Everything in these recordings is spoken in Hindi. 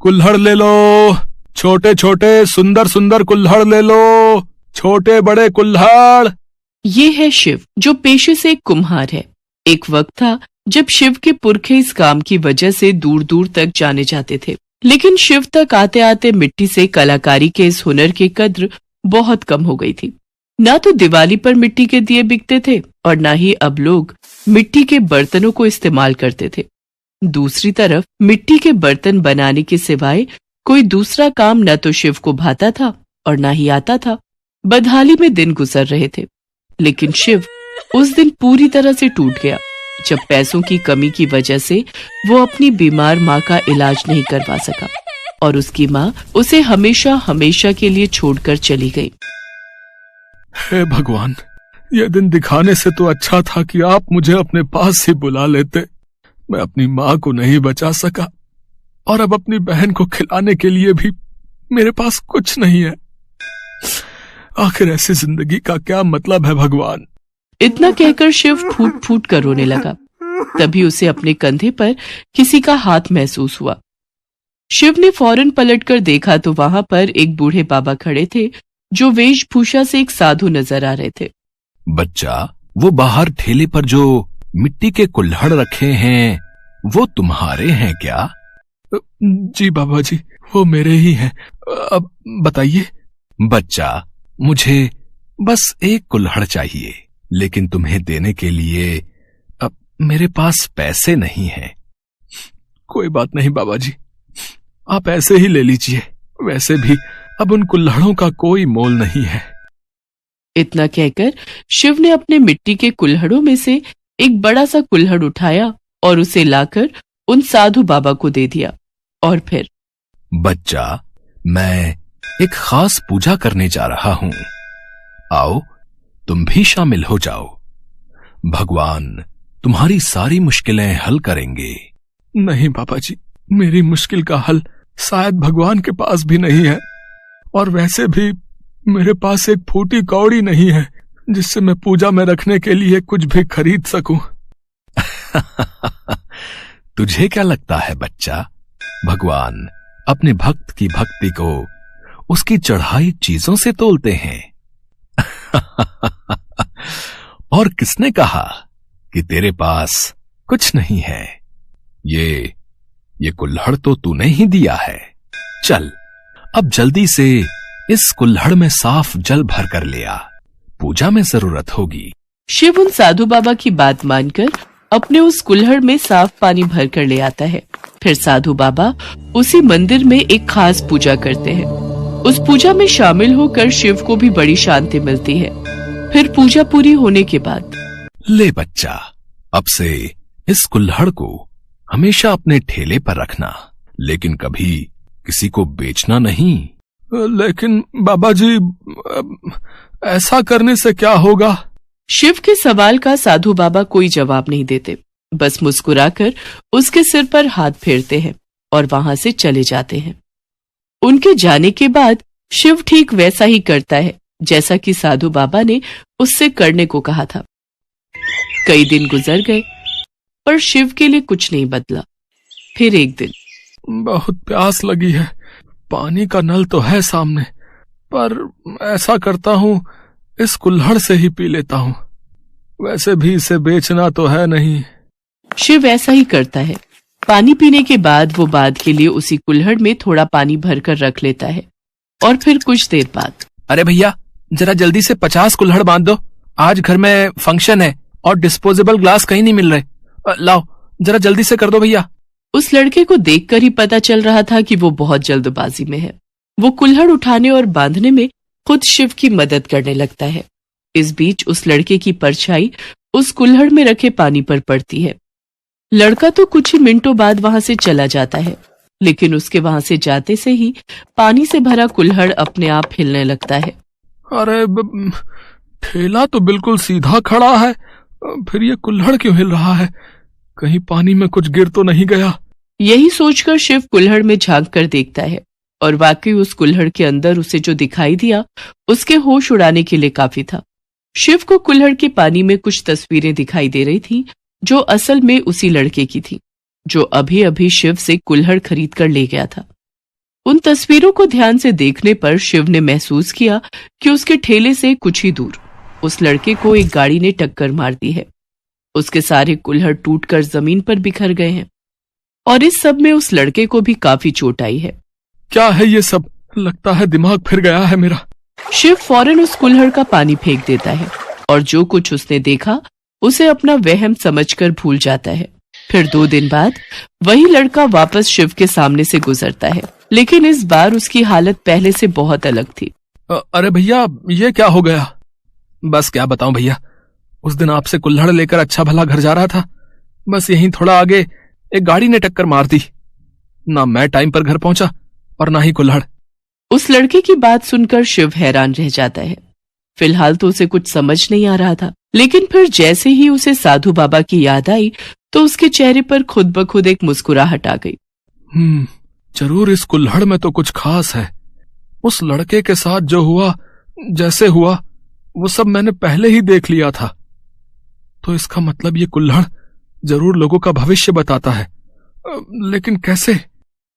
कुल्हड़ ले लो, छोटे छोटे सुंदर सुंदर कुल्हड़ ले लो, छोटे बड़े कुल्हड़। ये है शिव, जो पेशे से एक कुम्हार है। एक वक्त था जब शिव के पुरखे इस काम की वजह से दूर दूर तक जाने जाते थे, लेकिन शिव तक आते आते मिट्टी से कलाकारी के इस हुनर की कद्र बहुत कम हो गई थी। ना तो दिवाली पर मिट्टी के दिए बिकते थे और ना ही अब लोग मिट्टी के बर्तनों को इस्तेमाल करते थे। दूसरी तरफ मिट्टी के बर्तन बनाने के सिवाय कोई दूसरा काम न तो शिव को भाता था और ना ही आता था। बदहाली में दिन गुजर रहे थे, लेकिन शिव उस दिन पूरी तरह से टूट गया जब पैसों की कमी की वजह से वो अपनी बीमार माँ का इलाज नहीं करवा सका और उसकी माँ उसे हमेशा हमेशा के लिए छोड़कर चली गई। हे भगवान, यह दिन दिखाने से तो अच्छा था कि आप मुझे अपने पास ही बुला लेते। मैं अपनी माँ को नहीं बचा सका और अब अपनी बहन को खिलाने के लिए भी मेरे पास कुछ नहीं है। आखिर ऐसी जिंदगी का क्या मतलब है भगवान। इतना कहकर शिव फूट फूट कर रोने लगा। तभी उसे अपने कंधे पर किसी का हाथ महसूस हुआ। शिव ने फौरन पलटकर देखा तो वहां पर एक बूढ़े बाबा खड़े थे, जो वेशभूषा से एक साधु नजर आ रहे थे। बच्चा, वो बाहर ठेले पर जो मिट्टी के कुल्हड़ रखे हैं वो तुम्हारे हैं क्या? जी बाबा जी, वो मेरे ही हैं। अब बताइए। बच्चा, मुझे बस एक कुल्हड़ चाहिए, लेकिन तुम्हें देने के लिए अब मेरे पास पैसे नहीं हैं। कोई बात नहीं बाबा जी, आप ऐसे ही ले लीजिए। वैसे भी अब उन कुल्हड़ों का कोई मोल नहीं है। इतना कहकर शिव ने अपने मिट्टी के कुल्हड़ों में से एक बड़ा सा कुल्हड़ उठाया और उसे लाकर उन साधु बाबा को दे दिया। और फिर, बच्चा, मैं एक खास पूजा करने जा रहा हूं, आओ तुम भी शामिल हो जाओ। भगवान तुम्हारी सारी मुश्किलें हल करेंगे। नहीं बाबा जी, मेरी मुश्किल का हल शायद भगवान के पास भी नहीं है, और वैसे भी मेरे पास एक फूटी कौड़ी नहीं है जिससे मैं पूजा में रखने के लिए कुछ भी खरीद सकूं। तुझे क्या लगता है बच्चा, भगवान अपने भक्त की भक्ति को उसकी चढ़ाई चीजों से तोलते हैं? और किसने कहा कि तेरे पास कुछ नहीं है? ये कुल्हड़ तो तूने ही दिया है। चल, अब जल्दी से इस कुल्हड़ में साफ जल भर कर ले आ, पूजा में जरूरत होगी। शिव उन साधु बाबा की बात मानकर अपने उस कुल्हड़ में साफ पानी भर कर ले आता है। फिर साधु बाबा उसी मंदिर में एक खास पूजा करते हैं। उस पूजा में शामिल होकर शिव को भी बड़ी शांति मिलती है। फिर पूजा पूरी होने के बाद, ले बच्चा, अब से इस कुल्हड़ को हमेशा अपने ठेले पर रखना, लेकिन कभी किसी को बेचना नहीं। लेकिन बाबा जी, ऐसा करने से क्या होगा? शिव के सवाल का साधु बाबा कोई जवाब नहीं देते, बस मुस्कुराकर उसके सिर पर हाथ फेरते हैं और वहां से चले जाते हैं। उनके जाने के बाद शिव ठीक वैसा ही करता है जैसा कि साधु बाबा ने उससे करने को कहा था। कई दिन गुजर गए पर शिव के लिए कुछ नहीं बदला। फिर एक दिन, बहुत प्यास लगी है, पानी का नल तो है सामने, पर ऐसा करता हूँ इस कुल्हड़ से ही पी लेता हूँ। वैसे भी इसे बेचना तो है नहीं। शिव ऐसा ही करता है। पानी पीने के बाद वो बाद के लिए उसी कुल्हड़ में थोड़ा पानी भरकर रख लेता है। और फिर कुछ देर बाद, अरे भैया, जरा जल्दी से 50 कुल्हड़ बांध दो, आज घर में फंक्शन है और डिस्पोजेबल ग्लास कहीं नहीं मिल रहे। लाओ, जरा जल्दी से कर दो भैया। उस लड़के को देखकर ही पता चल रहा था कि वो बहुत जल्दबाजी में है। वो कुल्हड़ उठाने और बांधने में खुद शिव की मदद करने लगता है। इस बीच उस लड़के की परछाई उस कुल्हड़ में रखे पानी पर पड़ती है। लड़का तो कुछ ही मिनटों बाद वहां से चला जाता है, लेकिन उसके वहां से जाते से ही पानी से भरा कुल्हड़ अपने आप हिलने लगता है। अरे ठेला तो बिल्कुल सीधा खड़ा है, फिर ये कुल्हड़ क्यों हिल रहा है? कहीं पानी में कुछ गिर तो नहीं गया? यही सोचकर शिव कुल्हड़ में झांक कर देखता है और वाकई उस कुल्हड़ के अंदर उसे जो दिखाई दिया उसके होश उड़ाने के लिए काफी था। शिव को कुल्हड़ के पानी में कुछ तस्वीरें दिखाई दे रही थी, जो असल में उसी लड़के की थी, जो अभी अभी शिव से कुल्हड़ खरीद कर ले गया था। उन तस्वीरों को ध्यान से देखने पर शिव ने महसूस किया कि उसके ठेले से कुछ ही दूर उस लड़के को एक गाड़ी ने टक्कर मार दी है। उसके सारे कुल्हड़ टूटकर जमीन पर बिखर गए हैं और इस सब में उस लड़के को भी काफी चोट आई है। क्या है ये सब? लगता है दिमाग फिर गया है मेरा। शिव फौरन उस कुल्हड़ का पानी फेंक देता है और जो कुछ उसने देखा उसे अपना वहम समझकर भूल जाता है। फिर 2 दिन बाद वही लड़का वापस शिव के सामने से गुजरता है, लेकिन इस बार उसकी हालत पहले से बहुत अलग थी। अरे भैया, ये क्या हो गया? बस क्या बताऊं भैया, उस दिन आपसे कुल्हड़ लेकर अच्छा भला घर जा रहा था, बस यहीं थोड़ा आगे एक गाड़ी ने टक्कर मार दी। ना मैं टाइम पर घर पहुंचा और ना ही कुल्हड़। उस लड़के की बात सुनकर शिव हैरान रह जाता है। फिलहाल तो उसे कुछ समझ नहीं आ रहा था, लेकिन फिर जैसे ही उसे साधु बाबा की याद आई तो उसके चेहरे पर खुद ब खुद एक मुस्कुराहट आ गई। जरूर इस कुल्हड़ में तो कुछ खास है। उस लड़के के साथ जो हुआ, जैसे हुआ, वो सब मैंने पहले ही देख लिया था। तो इसका मतलब ये कुल्हड़ जरूर लोगों का भविष्य बताता है, लेकिन कैसे?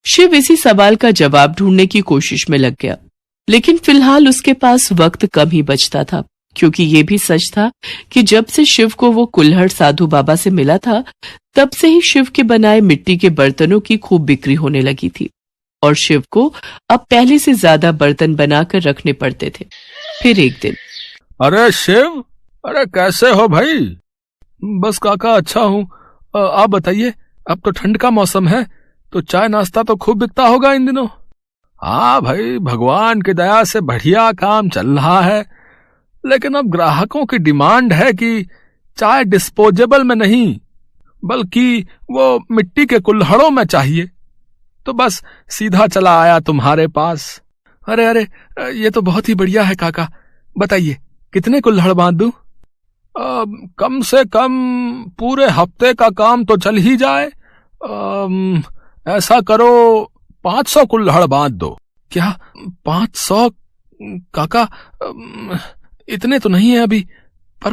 शिव इसी सवाल का जवाब ढूंढने की कोशिश में लग गया, लेकिन फिलहाल उसके पास वक्त कम ही बचता था, क्योंकि ये भी सच था कि जब से शिव को वो कुल्हड़ साधु बाबा से मिला था, तब से ही शिव के बनाए मिट्टी के बर्तनों की खूब बिक्री होने लगी थी और शिव को अब पहले से ज्यादा बर्तन बनाकर रखने पड़ते थे। फिर एक दिन, अरे शिव, अरे कैसे हो भाई? बस काका अच्छा हूँ। आप बताइए, अब तो ठंड का मौसम है तो चाय नाश्ता तो खूब बिकता होगा इन दिनों। हाँ भाई, भगवान की दया से बढ़िया काम चल रहा है, लेकिन अब ग्राहकों की डिमांड है कि चाय डिस्पोजेबल में नहीं बल्कि वो मिट्टी के कुल्हड़ों में चाहिए, तो बस सीधा चला आया तुम्हारे पास। अरे अरे, ये तो बहुत ही बढ़िया है काका। बताइए कितने कुल्हड़ बांध दूं? कम से कम पूरे हफ्ते का काम तो चल ही जाए। ऐसा करो 500 कुल्हड़ बांध दो। क्या 500? काका इतने तो नहीं है अभी, पर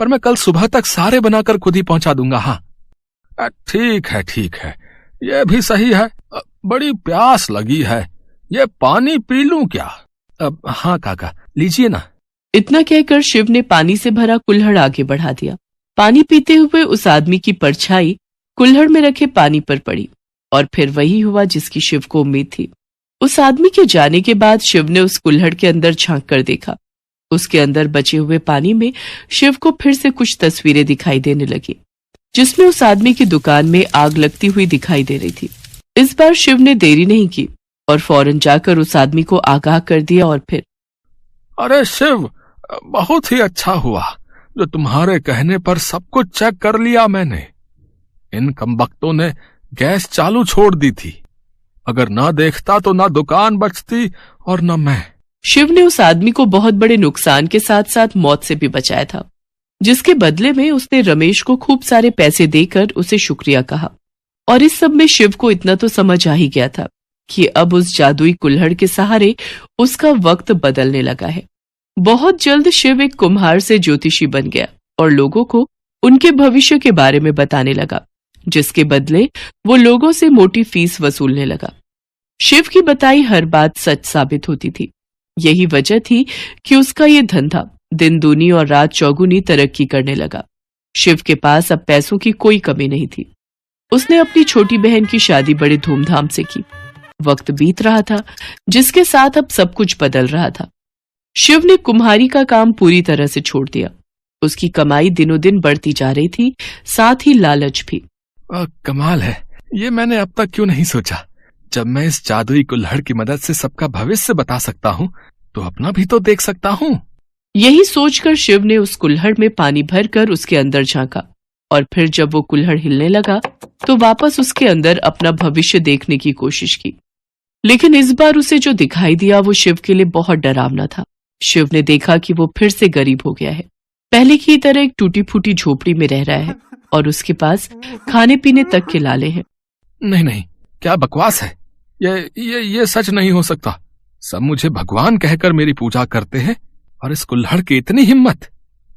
मैं कल सुबह तक सारे बनाकर खुद ही पहुंचा दूंगा। हाँ ठीक है, ये भी सही है। बड़ी प्यास लगी है, ये पानी पी लूं क्या? हाँ काका, लीजिए ना। इतना कहकर शिव ने पानी से भरा कुल्हड़ आगे बढ़ा दिया। पानी पीते हुए उस आदमी की परछाई कुल्हड़ में रखे पानी पर पड़ी और फिर वही हुआ जिसकी शिव को उम्मीद थी। उस आदमी के जाने के बाद शिव ने उस कुल्हड़ के अंदर झांक कर देखा। उसके अंदर बचे हुए पानी में शिव को फिर से कुछ तस्वीरें दिखाई देने लगी, जिसमें उस आदमी की दुकान में आग लगती हुई दिखाई दे रही थी। इस बार शिव ने देरी नहीं की और फौरन जाकर उस आदमी को आगाह कर दिया और फिर, अरे शिव, बहुत ही अच्छा हुआ जो तुम्हारे कहने पर सब कुछ चेक कर लिया मैंने। इन कमबख्तों ने गैस चालू छोड़ दी थी, अगर ना देखता तो ना दुकान बचती और ना मैं। शिव ने उस आदमी को बहुत बड़े नुकसान के साथ साथ मौत से भी बचाया था, जिसके बदले में उसने रमेश को खूब सारे पैसे देकर उसे शुक्रिया कहा। और इस सब में शिव को इतना तो समझ आ ही गया था कि अब उस जादुई कुल्हड़ के सहारे उसका वक्त बदलने लगा है। बहुत जल्द शिव एक कुम्हार से ज्योतिषी बन गया और लोगों को उनके भविष्य के बारे में बताने लगा, जिसके बदले वो लोगों से मोटी फीस वसूलने लगा। शिव की बताई हर बात सच साबित होती थी। यही वजह थी कि उसका ये धंधा दिन दूनी और रात चौगुनी तरक्की करने लगा। शिव के पास अब पैसों की कोई कमी नहीं थी। उसने अपनी छोटी बहन की शादी बड़े धूमधाम से की। वक्त बीत रहा था, जिसके साथ अब सब कुछ बदल रहा था। शिव ने कुम्हारी का काम पूरी तरह से छोड़ दिया। उसकी कमाई दिनों दिन बढ़ती जा रही थी, साथ ही लालच भी। कमाल है, ये मैंने अब तक क्यों नहीं सोचा। जब मैं इस जादुई कुल्हड़ की मदद से सबका भविष्य बता सकता हूँ, तो अपना भी तो देख सकता हूँ। यही सोचकर शिव ने उस कुल्हड़ में पानी भरकर उसके अंदर झांका और फिर जब वो कुल्हड़ हिलने लगा तो वापस उसके अंदर अपना भविष्य देखने की कोशिश की। लेकिन इस बार उसे जो दिखाई दिया वो शिव के लिए बहुत डरावना था। शिव ने देखा कि वो फिर से गरीब हो गया है। पहले की तरह एक टूटी फूटी झोपड़ी में रह रहा है और उसके पास खाने पीने तक के लाले हैं। नहीं, क्या बकवास है। ये सच नहीं हो सकता। सब मुझे भगवान कहकर मेरी पूजा करते हैं और इस कुल्हड़ की इतनी हिम्मत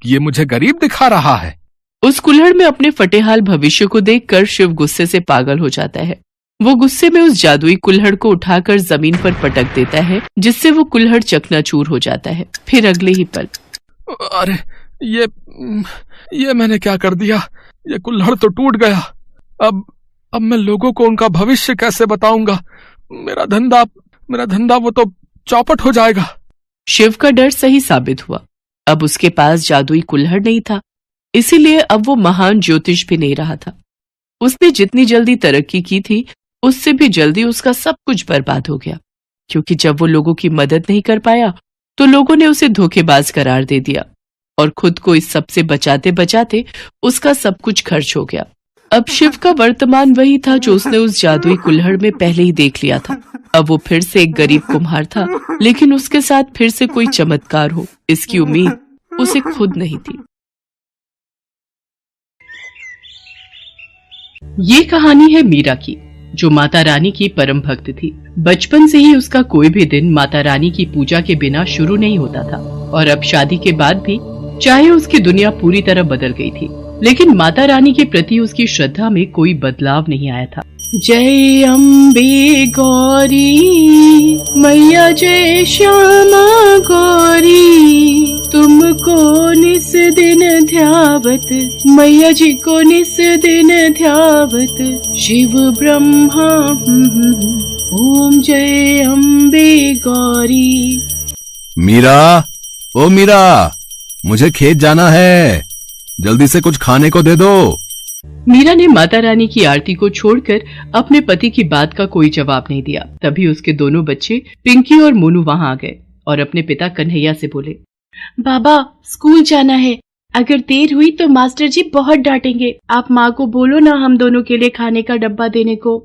कि ये मुझे गरीब दिखा रहा है। उस कुल्हड़ में अपने फटेहाल भविष्य को देखकर शिव गुस्से से पागल हो जाता है वो गुस्से में उस जादुई कुल्हड़ को उठाकर जमीन पर पटक देता है, जिससे वो कुल्हड़ चकनाचूर हो जाता है। फिर अगले ही पल, अरे ये मैंने क्या कर दिया? ये कुल्हड़ तो टूट गया। अब मैं लोगों को उनका भविष्य कैसे बताऊंगा? मेरा धंधा वो तो चौपट हो जाएगा। शिव का डर सही साबित हुआ। अब उसके पास जादुई कुल्हड़ नहीं था, इसीलिए अब वो महान ज्योतिष भी नहीं रहा था। उसने जितनी जल्दी तरक्की की थी, उससे भी जल्दी उसका सब कुछ बर्बाद हो गया, क्योंकि जब वो लोगों की मदद नहीं कर पाया तो लोगों ने उसे धोखेबाज करार दे दिया और खुद को इस सब से बचाते बचाते उसका सब कुछ खर्च हो गया। अब शिव का वर्तमान वही था जो उसने उस जादुई कुल्हड़ में पहले ही देख लिया था। अब वो फिर से एक गरीब कुम्हार था, लेकिन उसके साथ फिर से कोई चमत्कार हो, इसकी उम्मीद उसे खुद नहीं थी। ये कहानी है मीरा की, जो माता रानी की परम भक्त थी। बचपन से ही उसका कोई भी दिन माता रानी की पूजा के बिना शुरू नहीं होता था, और अब शादी के बाद भी चाहे उसकी दुनिया पूरी तरह बदल गई थी, लेकिन माता रानी के प्रति उसकी श्रद्धा में कोई बदलाव नहीं आया था। जय अम्बे गौरी मैया, जय श्यामा गौरी, तुमको निस दिन ध्यावत, मैया जी को निस दिन ध्यावत, शिव ब्रह्मा ओम जय अम्बे गौरी। मीरा, ओ मीरा, मुझे खेत जाना है, जल्दी से कुछ खाने को दे दो। मीरा ने माता रानी की आरती को छोड़कर अपने पति की बात का कोई जवाब नहीं दिया। तभी उसके दोनों बच्चे पिंकी और मोनू वहां आ गए और अपने पिता कन्हैया से बोले, बाबा स्कूल जाना है, अगर देर हुई तो मास्टर जी बहुत डांटेंगे। आप माँ को बोलो ना हम दोनों के लिए खाने का डब्बा देने को।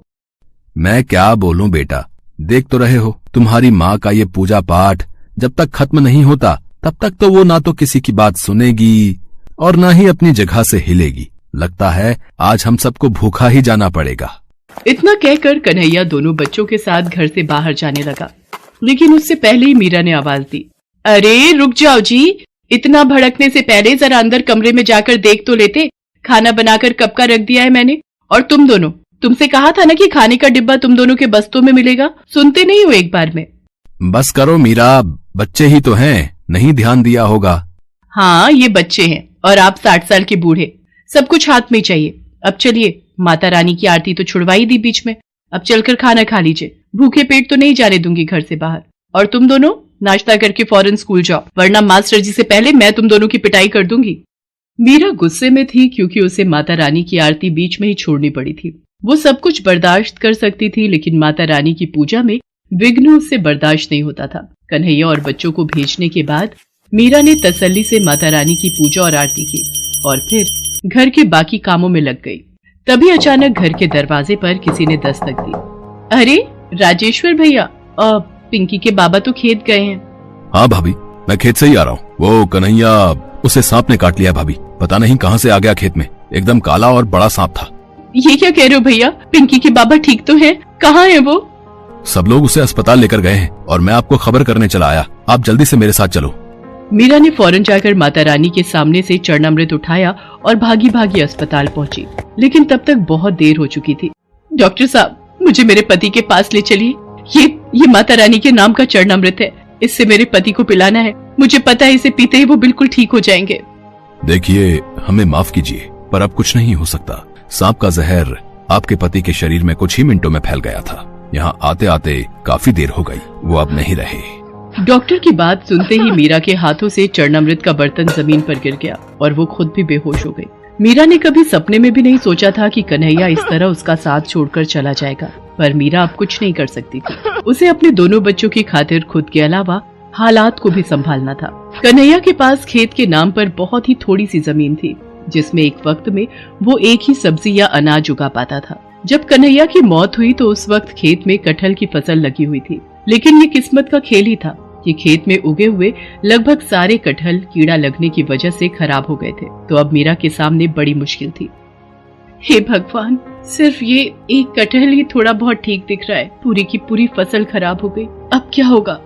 मैं क्या बोलूं बेटा, देख तो रहे हो तुम्हारी माँ का ये पूजा पाठ जब तक खत्म नहीं होता तब तक तो वो ना तो किसी की बात सुनेगी और ना ही अपनी जगह से हिलेगी। लगता है आज हम सबको भूखा ही जाना पड़ेगा। इतना कहकर कन्हैया दोनों बच्चों के साथ घर से बाहर जाने लगा, लेकिन उससे पहले ही मीरा ने आवाज दी, अरे रुक जाओ जी, इतना भड़कने से पहले जरा अंदर कमरे में जाकर देख तो लेते, खाना बनाकर कब का रख दिया है मैंने। और तुम दोनों, तुमसे कहा था ना कि खाने का डिब्बा तुम दोनों के बस्तों में मिलेगा, सुनते नहीं हो एक बार में। बस करो मीरा, बच्चे ही तो हैं, नहीं ध्यान दिया होगा। हाँ ये बच्चे हैं और आप 60 साल के बूढ़े, सब कुछ हाथ में चाहिए। अब चलिए, माता रानी की आरती तो छुड़वा ही दी बीच में, अब चलकर खाना खा लीजिए, भूखे पेट तो नहीं जाने दूंगी घर से बाहर। और तुम दोनों नाश्ता करके फौरन स्कूल जाओ, वरना मास्टर जी से पहले मैं तुम दोनों की पिटाई कर दूंगी। मीरा गुस्से में थी क्योंकि उसे माता रानी की आरती बीच में ही छोड़नी पड़ी थी। वो सब कुछ बर्दाश्त कर सकती थी, लेकिन माता रानी की पूजा में विघ्न उससे बर्दाश्त नहीं होता था। कन्हैया और बच्चों को भेजने के बाद मीरा ने तसल्ली से माता रानी की पूजा और आरती की और फिर घर के बाकी कामों में लग गई। तभी अचानक घर के दरवाजे पर किसी ने दस्तक दी। अरे राजेश्वर भैया, पिंकी के बाबा तो खेत गए हैं। हाँ भाभी, मैं खेत से ही आ रहा हूँ। वो कन्हैया, उसे सांप ने काट लिया भाभी, पता नहीं कहाँ से आ गया खेत में, एकदम काला और बड़ा सांप था। ये क्या कह रहे हो भैया, पिंकी के बाबा ठीक तो हैं? कहाँ है वो? सब लोग उसे अस्पताल लेकर गए हैं और मैं आपको खबर करने चला आया, आप जल्दी से मेरे साथ चलो। मीरा ने फौरन जाकर माता रानी के सामने से चरणामृत उठाया और भागी भागी अस्पताल पहुंची, लेकिन तब तक बहुत देर हो चुकी थी। डॉक्टर साहब, मुझे मेरे पति के पास ले चलिए, ये माता रानी के नाम का चरणामृत है, इससे मेरे पति को पिलाना है, मुझे पता है इसे पीते ही वो बिल्कुल ठीक हो जाएंगे। देखिए, हमें माफ कीजिए पर अब कुछ नहीं हो सकता। सांप का जहर आपके पति के शरीर में कुछ ही मिनटों में फैल गया था, यहाँ आते आते काफी देर हो गई, वो अब नहीं रहे। डॉक्टर की बात सुनते ही मीरा के हाथों से चरणामृत का बर्तन जमीन पर गिर गया और वो खुद भी बेहोश हो गई। मीरा ने कभी सपने में भी नहीं सोचा था कि कन्हैया इस तरह उसका साथ छोड़कर चला जाएगा, पर मीरा अब कुछ नहीं कर सकती थी। उसे अपने दोनों बच्चों की खातिर खुद के अलावा हालात को भी संभालना था। कन्हैया के पास खेत के नाम पर बहुत ही थोड़ी सी जमीन थी, जिसमें एक वक्त में वो एक ही सब्जी या अनाज उगा पाता था। जब कन्हैया की मौत हुई तो उस वक्त खेत में कटहल की फसल लगी हुई थी, लेकिन ये किस्मत का खेल ही था कि खेत में उगे हुए लगभग सारे कटहल कीड़ा लगने की वजह से खराब हो गए थे। तो अब मीरा के सामने बड़ी मुश्किल थी। हे भगवान, सिर्फ ये एक कटहल ही थोड़ा बहुत ठीक दिख रहा है, पूरी की पूरी फसल खराब हो गई, अब क्या होगा?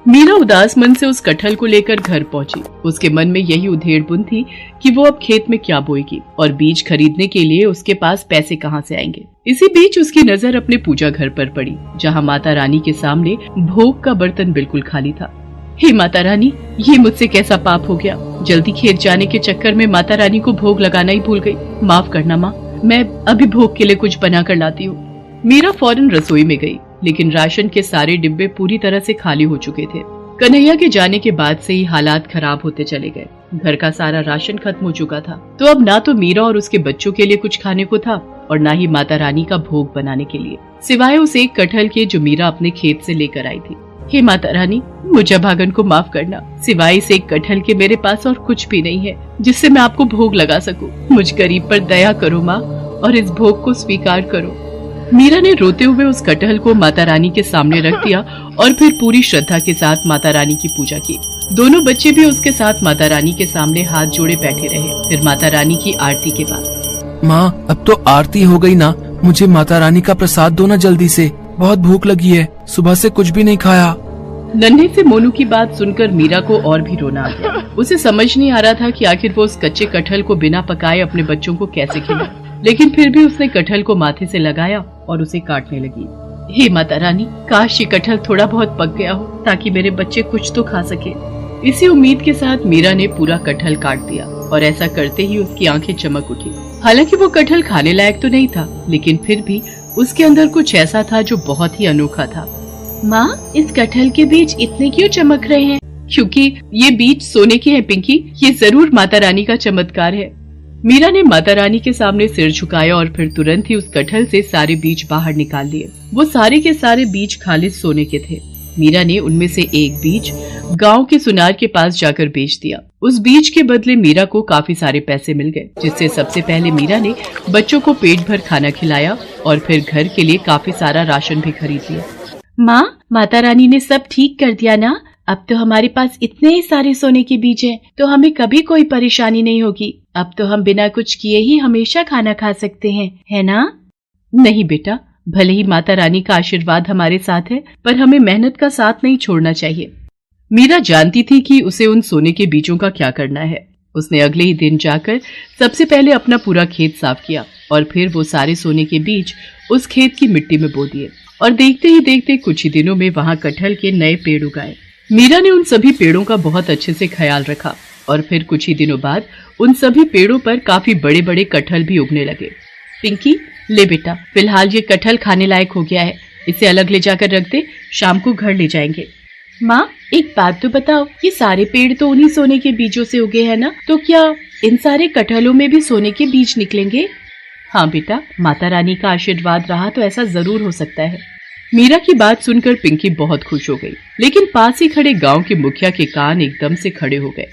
मीरा उदास मन से उस कटहल को लेकर घर पहुंची। उसके मन में यही उधेड़-बुन थी कि वो अब खेत में क्या बोएगी और बीज खरीदने के लिए उसके पास पैसे कहां से आएंगे। इसी बीच उसकी नजर अपने पूजा घर पर पड़ी, जहां माता रानी के सामने भोग का बर्तन बिल्कुल खाली था। हे माता रानी, ये मुझसे कैसा पाप हो गया। जल्दी खेत जाने के चक्कर में माता रानी को भोग लगाना ही भूल गई। माफ करना माँ, मैं अभी भोग के लिए कुछ बना कर लाती हूँ। मीरा फौरन रसोई में गई, लेकिन राशन के सारे डिब्बे पूरी तरह से खाली हो चुके थे। कन्हैया के जाने के बाद से ही हालात खराब होते चले गए। घर का सारा राशन खत्म हो चुका था, तो अब ना तो मीरा और उसके बच्चों के लिए कुछ खाने को था और ना ही माता रानी का भोग बनाने के लिए, सिवाय उस एक कटहल के जो मीरा अपने खेत से लेकर आई थी। हे माता रानी, मुझे भागन को माफ करना। सिवाय इस एक कटहल के मेरे पास और कुछ भी नहीं है जिससे मैं आपको भोग लगा सकूं। मुझ गरीब पर दया करो माँ और इस भोग को स्वीकार करो। मीरा ने रोते हुए उस कटहल को माता रानी के सामने रख दिया और फिर पूरी श्रद्धा के साथ माता रानी की पूजा की। दोनों बच्चे भी उसके साथ माता रानी के सामने हाथ जोड़े बैठे रहे। फिर माता रानी की आरती के बाद, माँ अब तो आरती हो गई ना, मुझे माता रानी का प्रसाद दो ना जल्दी से, बहुत भूख लगी है, सुबह से कुछ भी नहीं खाया। नन्हे से मोनू की बात सुनकर मीरा को और भी रोना आ गया। उसे समझ नहीं आ रहा था कि आखिर वो उस कच्चे कटहल को बिना पकाए अपने बच्चों को कैसे खिलाए, लेकिन फिर भी उसने कटहल को माथे से लगाया और उसे काटने लगी। हे माता रानी, काश ये कटहल थोड़ा बहुत पक गया हो ताकि मेरे बच्चे कुछ तो खा सके। इसी उम्मीद के साथ मीरा ने पूरा कटहल काट दिया और ऐसा करते ही उसकी आंखें चमक उठी। हालांकि वो कटहल खाने लायक तो नहीं था, लेकिन फिर भी उसके अंदर कुछ ऐसा था जो बहुत ही अनोखा था। माँ, इस कटहल के बीज इतने क्यों चमक रहे हैं? क्योंकि ये बीज सोने के हैं पिंकी, ये जरूर माता रानी का चमत्कार है। मीरा ने माता रानी के सामने सिर झुकाया और फिर तुरंत ही उस कटहल से सारे बीज बाहर निकाल लिए। वो सारे के सारे बीज खालिस सोने के थे। मीरा ने उनमें से एक बीज गांव के सुनार के पास जाकर बेच दिया। उस बीज के बदले मीरा को काफी सारे पैसे मिल गए, जिससे सबसे पहले मीरा ने बच्चों को पेट भर खाना खिलाया और फिर घर के लिए काफी सारा राशन भी खरीद लिया। माँ, माता रानी ने सब ठीक कर दिया ना? अब तो हमारे पास इतने सारे सोने के बीज हैं, तो हमें कभी कोई परेशानी नहीं होगी। अब तो हम बिना कुछ किए ही हमेशा खाना खा सकते हैं, है ना? नहीं बेटा, भले ही माता रानी का आशीर्वाद हमारे साथ है, पर हमें मेहनत का साथ नहीं छोड़ना चाहिए। मीरा जानती थी कि उसे उन सोने के बीजों का क्या करना है। उसने अगले ही दिन जाकर सबसे पहले अपना पूरा खेत साफ किया और फिर वो सारे सोने के बीज उस खेत की मिट्टी में बो दिए और देखते ही देखते कुछ ही दिनों में वहाँ कटहल के नए पेड़ उगाए। मीरा ने उन सभी पेड़ों का बहुत अच्छे से ख्याल रखा और फिर कुछ ही दिनों बाद उन सभी पेड़ों पर काफी बड़े बड़े कटहल भी उगने लगे। पिंकी, ले बेटा, फिलहाल ये कटहल खाने लायक हो गया है, इसे अलग ले जाकर रख दे, शाम को घर ले जाएंगे। माँ, एक बात तो बताओ, ये सारे पेड़ तो उन्हीं सोने के बीजों से उगे हैं ना, तो क्या इन सारे कटहलों में भी सोने के बीज निकलेंगे? हाँ बेटा, माता रानी का आशीर्वाद रहा तो ऐसा जरूर हो सकता है। मीरा की बात सुनकर पिंकी बहुत खुश हो गई, लेकिन पास ही खड़े गांव के मुखिया के कान एकदम से खड़े हो गए।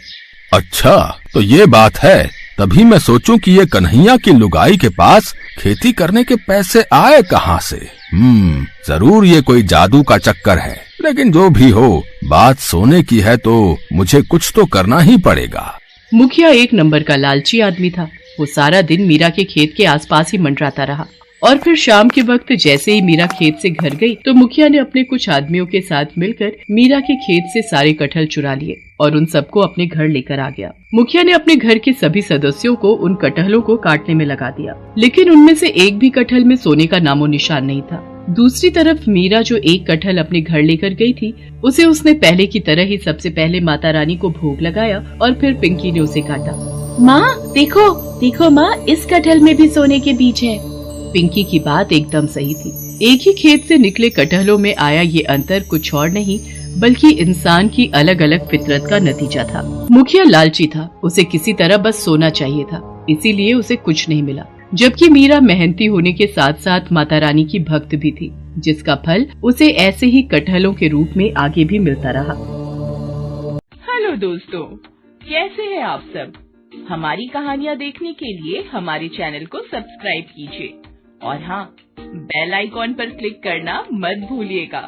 अच्छा, तो ये बात है, तभी मैं सोचूं कि ये कन्हैया की लुगाई के पास खेती करने के पैसे आए कहाँ से। जरूर ये कोई जादू का चक्कर है, लेकिन जो भी हो, बात सोने की है तो मुझे कुछ तो करना ही पड़ेगा। मुखिया एक नंबर का लालची आदमी था। वो सारा दिन मीरा के खेत के आसपास ही मंडराता रहा और फिर शाम के वक्त जैसे ही मीरा खेत से घर गई तो मुखिया ने अपने कुछ आदमियों के साथ मिलकर मीरा के खेत से सारे कटहल चुरा लिए और उन सबको अपने घर लेकर आ गया। मुखिया ने अपने घर के सभी सदस्यों को उन कटहलों को काटने में लगा दिया, लेकिन उनमें से एक भी कटहल में सोने का नामो निशान नहीं था। दूसरी तरफ मीरा जो एक कटहल अपने घर लेकर गई थी, उसे उसने पहले की तरह ही सबसे पहले माता रानी को भोग लगाया और फिर पिंकी ने उसे काटा। माँ देखो, देखो माँ, इस कटहल में भी सोने के बीज हैं। पिंकी की बात एकदम सही थी। एक ही खेत से निकले कटहलों में आया ये अंतर कुछ और नहीं बल्कि इंसान की अलग अलग फितरत का नतीजा था। मुखिया लालची था, उसे किसी तरह बस सोना चाहिए था, इसीलिए उसे कुछ नहीं मिला। जबकि मीरा मेहनती होने के साथ साथ माता रानी की भक्त भी थी, जिसका फल उसे ऐसे ही कटहलों के रूप में आगे भी मिलता रहा। हेलो दोस्तों, कैसे हैं आप सब? हमारी कहानियाँ देखने के लिए हमारे चैनल को सब्सक्राइब कीजिए और हाँ, बेल आइकॉन पर क्लिक करना मत भूलिएगा।